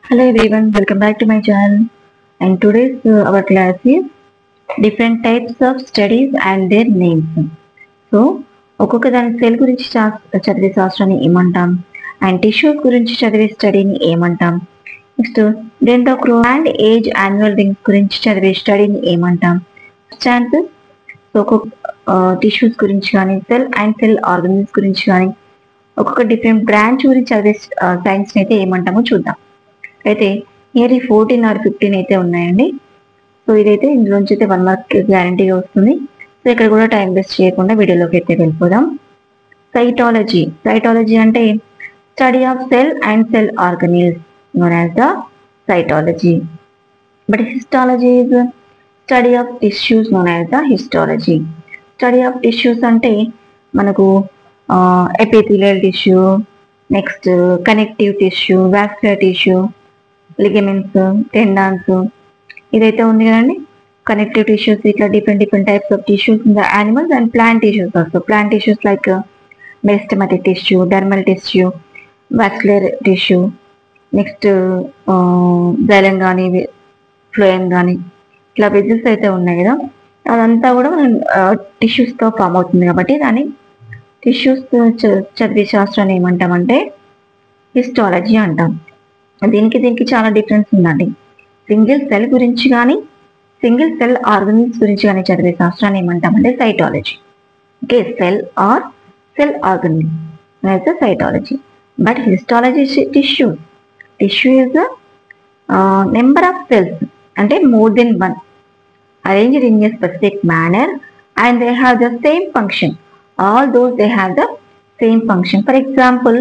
Hello everyone, welcome back to my channel. And today's our class is different types of studies and their names. So, ఒక్కొక్క దాని cell గురించి చదివే శాస్త్రాన్ని ఏమంటాం, and tissues గురించి చదివే స్టడీని ఏమంటాం, next dendrochronology and age annual rings గురించి చదివే స్టడీని ఏమంటాం. ఛాన్సెస్ సో ఒక్కొక్క టిష్యూస్ గురించి కానీ సెల్ అండ్ సెల్ ఆర్గనిల్స్ గురించి కానీ ఒక్కొక్క డిఫరెంట్ బ్రాంచ్ గురించి చదివే సైన్స్ని అయితే ఏమంటామో చూద్దాం. అయితే నియర్లీ 14 or 15 అయితే ఉన్నాయండి. సో ఇదైతే ఇందులోంచి అయితే 1 mark గ్యారంటీగా వస్తుంది. సో ఇక్కడ కూడా టైం వేస్ట్ చేయకుండా వీడియోలోకి అయితే వెళ్ళిపోదాం. సైటాలజీ అంటే study of cell and cell organelles known as the cytology. But histology is study of tissues known as the histology. Study of tissues అంటే మనకు epithelial tissue, next connective tissue, vascular tissue, ligaments, tendons, ఇదైతే ఉంది కదండి. Connective tissues ఇట్లా different types of tissues in the animals and plant tissues also. Plant tissues like meristematic tissue, dermal tissue, vascular tissue, next xylem కానీ phloem కానీ ఇట్లా vessels అయితే ఉన్నాయి కదా, అదంతా కూడా మనం టిష్యూస్తో ఫామ్ అవుతుంది కాబట్టి దాన్ని టిష్యూస్ చదివే శాస్త్రాన్ని ఏమంటామంటే హిస్టాలజీ అంటాం. దీనికి చాలా డిఫరెన్స్ ఉందండి. సింగిల్ సెల్ గురించి కానీ సింగిల్ సెల్ ఆర్గనిల్స్ గురించి కానీ చదివే శాస్త్రాన్ని ఏమంటామంటే cytology. Okay, cell or cell organelle అయితే cytology. But histology tissue is number of cells అంటే more than one arranged in a specific manner and they have the same function. All those they have the same function. For example,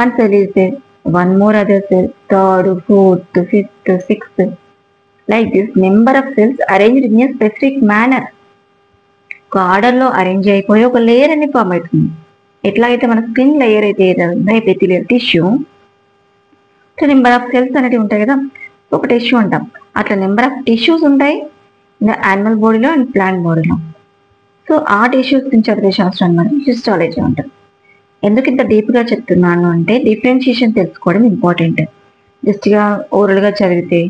one cell is there, one more other cell, third, fourth, fifth, sixth, like this number of cells arranged in a specific manner. ఒక ఆర్డర్లో arrange అయిపోయి ఒక layer అని form అవుతుంది. ఎట్లాగైతే మన skin layer అయితే epithelial tissue, number of cells అనేవి ఉంటాయి కదా, ఒక టిష్యూ అంటాం. అట్లా నెంబర్ ఆఫ్ టిష్యూస్ ఉంటాయి యానిమల్ బాడీలో అండ్ ప్లాంట్ బాడీలో. సో ఆ టిష్యూస్ నుంచి చదివే శాస్త్రం మనం హిస్టాలజీ అంటాం. ఎందుకు ఇంత డీప్గా చెప్తున్నాను అంటే డిఫరెన్షియేషన్ తెలుసుకోవడం ఇంపార్టెంట్. జస్ట్గా ఓరల్గా చదివితే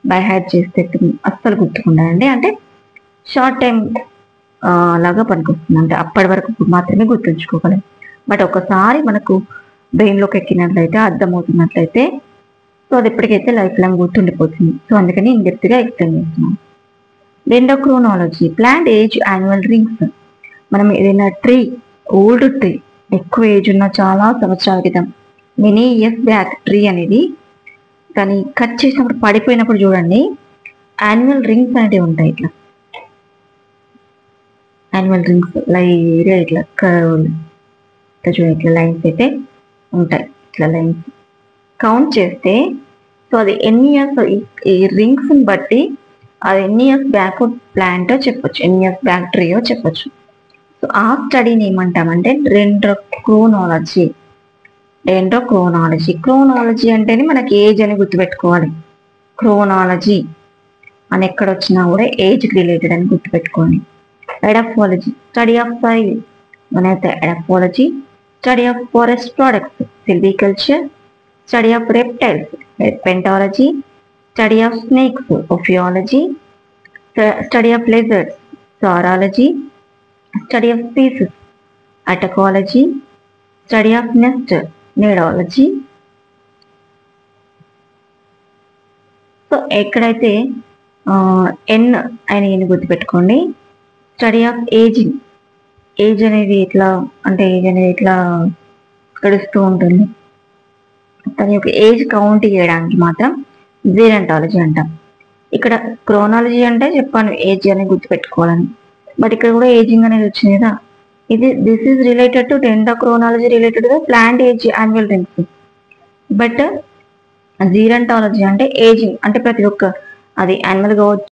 బై హ్యాడ్ చేస్తే అస్సలు గుర్తుకుండాలండి. అంటే షార్ట్ టైం లాగా పనికొస్తుంది, అంటే అప్పటి వరకు మాత్రమే గుర్తుంచుకోగలం. బట్ ఒకసారి మనకు బ్రెయిన్లోకి ఎక్కినట్లయితే అర్థమవుతున్నట్లయితే సో అది ఎప్పటికైతే లైఫ్ లాంగ్ గుర్తుండిపోతుంది. సో అందుకని ఇన్డెప్త్గా ఎక్స్ప్లెయిన్ చేస్తున్నాను. డెండ్రోక్రోనాలజీ, ప్లాంట్ ఏజ్ యాన్యువల్ రింగ్స్. మనం ఏదైనా ట్రీ, ఓల్డ్ ట్రీ, ఎక్కువ ఏజ్ ఉన్న చాలా సంవత్సరాల క్రితం మెనీ ఇయర్స్ బ్యాక్ ట్రీ అనేది దాన్ని కట్ చేసినప్పుడు పడిపోయినప్పుడు చూడండి యాన్యువల్ రింగ్స్ అనేవి ఉంటాయి. ఇట్లా యాన్యువల్ రింగ్స్ లైట్గా ఇట్లా చూడండి, ఇట్లా లైన్స్ అయితే ఉంటాయి. ఇట్లా లైన్స్ కౌంట్ చేస్తే సో అది ఎన్ని ఇయర్స్, ఈ రింగ్స్ని బట్టి అది ఎన్ని ఇయర్స్ బ్యాక్ ప్లాంట్ చెప్పొచ్చు, ఎన్ని ఇయర్స్ బ్యాక్ ట్రీయో చెప్పొచ్చు. సో ఆ స్టడీని ఏమంటామంటే డెండ్రోక్రోనాలజీ. క్రోనాలజీ అంటేనే మనకి ఏజ్ అని గుర్తుపెట్టుకోవాలి. క్రోనాలజీ అని ఎక్కడ వచ్చినా కూడా ఏజ్కి రిలేటెడ్ అని గుర్తుపెట్టుకోండి. ఎడఫాలజీ, స్టడీ ఆఫ్ సాయిల్ మనైతే edaphology. Study of forest products, silviculture. Study of reptiles, పెంటాలజీ. Study of snakes, ophiology. Study of lizards, zoology. Study of species, atacology. Study of nest, nidology. So ఎక్కడైతే ఎన్ అని గుర్తుపెట్టుకోండి. Study of ageing, age అనేది ఎట్లా అంటే age అనేది ఎట్లా గడుస్తూ ఉంటుంది, తన యొక్క ఏజ్ కౌంట్ చేయడానికి మాత్రం జీరంటాలజీ అంటాం. ఇక్కడ క్రోనాలజీ అంటే చెప్పాను ఏజ్ అనేది గుర్తుపెట్టుకోవాలని, బట్ ఇక్కడ కూడా ఏజింగ్ అనేది వచ్చింది కదా. This is related to dendrochronology related to plant age annual rings. But gerontology అంటే ఏజింగ్ అంటే ప్రతి ఒక్క అది యానిమల్ కావచ్చు,